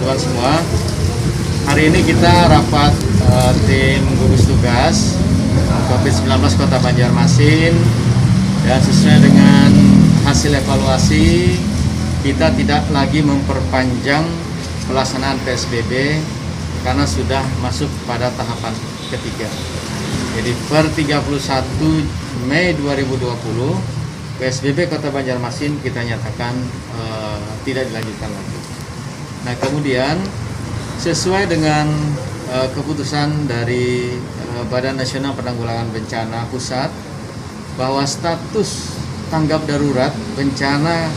teman-teman semua. Hari ini kita rapat tim gugus tugas COVID-19 Kota Banjarmasin, dan sesuai dengan hasil evaluasi kita tidak lagi memperpanjang pelaksanaan PSBB karena sudah masuk pada tahapan ketiga. Jadi per 31 Mei 2020 PSBB Kota Banjarmasin kita nyatakan tidak dilanjutkan lagi. Nah, kemudian sesuai dengan keputusan dari Badan Nasional Penanggulangan Bencana Pusat bahwa status tanggap darurat bencana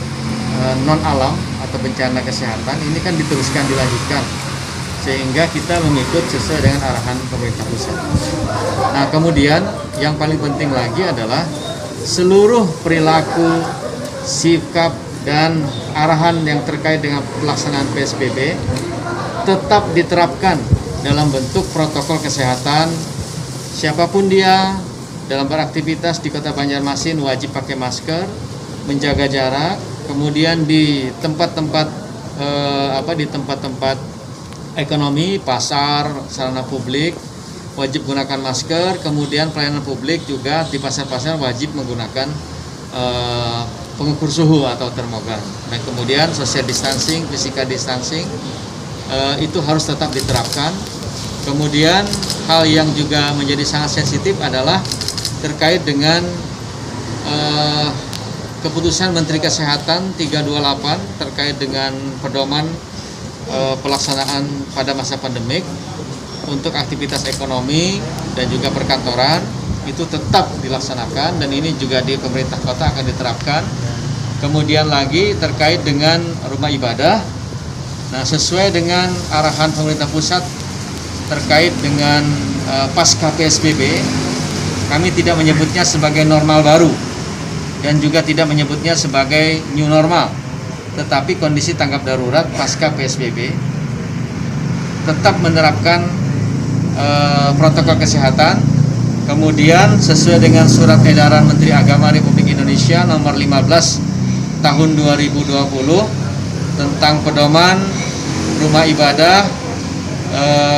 non alam atau bencana kesehatan ini kan diteruskan dilanjutkan, sehingga kita mengikut sesuai dengan arahan pemerintah pusat. Nah, kemudian yang paling penting lagi adalah seluruh perilaku, sikap, dan arahan yang terkait dengan pelaksanaan PSBB tetap diterapkan dalam bentuk protokol kesehatan. Siapapun dia dalam beraktivitas di Kota Banjarmasin wajib pakai masker, menjaga jarak, kemudian di tempat-tempat ekonomi, pasar, sarana publik wajib gunakan masker, kemudian pelayanan publik juga di pasar-pasar wajib menggunakan pengukur suhu atau termogan. Dan kemudian social distancing, physical distancing itu harus tetap diterapkan. Kemudian hal yang juga menjadi sangat sensitif adalah terkait dengan keputusan Menteri Kesehatan 328 terkait dengan pedoman pelaksanaan pada masa pandemik untuk aktivitas ekonomi dan juga perkantoran itu tetap dilaksanakan, dan ini juga di pemerintah kota akan diterapkan. Kemudian lagi terkait dengan rumah ibadah, nah sesuai dengan arahan pemerintah pusat terkait dengan pasca PSBB, kami tidak menyebutnya sebagai normal baru dan juga tidak menyebutnya sebagai new normal, tetapi kondisi tanggap darurat pasca PSBB tetap menerapkan protokol kesehatan. Kemudian sesuai dengan surat edaran Menteri Agama Republik Indonesia nomor 15 tahun 2020 tentang pedoman rumah ibadah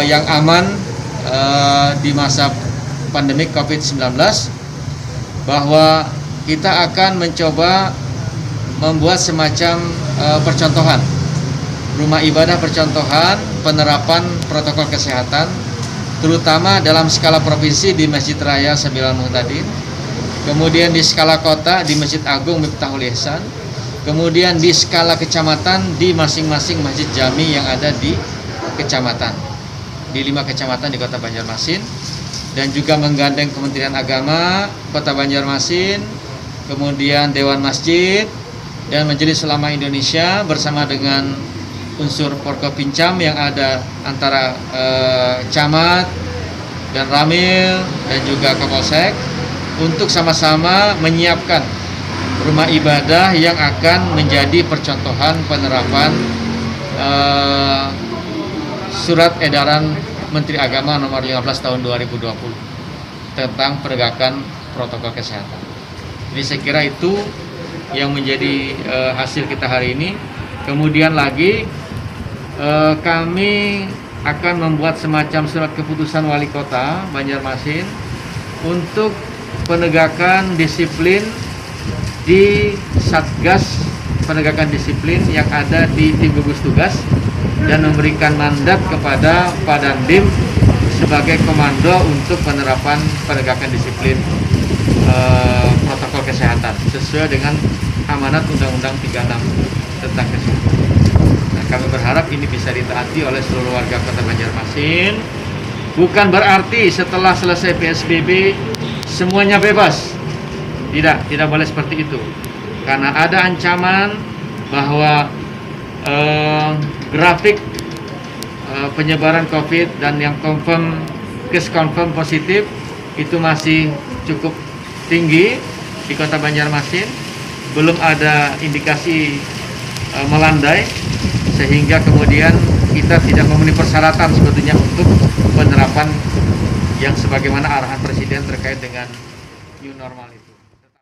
yang aman di masa pandemi COVID-19, bahwa kita akan mencoba membuat semacam percontohan rumah ibadah, percontohan penerapan protokol kesehatan, terutama dalam skala provinsi di Masjid Raya Sabilal Muhtadin, kemudian di skala kota di Masjid Agung Miftahul Ihsan, kemudian di skala kecamatan di masing-masing masjid jami yang ada di kecamatan, di 5 kecamatan di Kota Banjarmasin, dan juga menggandeng Kementerian Agama Kota Banjarmasin, kemudian Dewan Masjid dan Majelis Ulama Indonesia bersama dengan unsur Forkopincam yang ada antara camat dan ramil dan juga kapolsek untuk sama-sama menyiapkan rumah ibadah yang akan menjadi percontohan penerapan surat edaran Menteri Agama nomor 15 tahun 2020 tentang penegakan protokol kesehatan. Jadi saya kira itu yang menjadi hasil kita hari ini. Kemudian lagi kami akan membuat semacam surat keputusan Wali Kota Banjarmasin untuk penegakan disiplin di Satgas penegakan disiplin yang ada di tim gugus tugas, dan memberikan mandat kepada Padandim sebagai komando untuk penerapan penegakan disiplin protokol kesehatan sesuai dengan amanat Undang-Undang 36 tentang kesehatan. Nah, kami berharap ini bisa ditaati oleh seluruh warga Kota Banjarmasin. Bukan berarti setelah selesai PSBB semuanya bebas. Tidak boleh seperti itu. Karena ada ancaman bahwa grafik penyebaran COVID dan yang case confirm positif itu masih cukup tinggi di Kota Banjarmasin. Belum ada indikasi melandai, sehingga kemudian kita tidak memenuhi persyaratan sebetulnya untuk penerapan yang sebagaimana arahan Presiden terkait dengan new normal.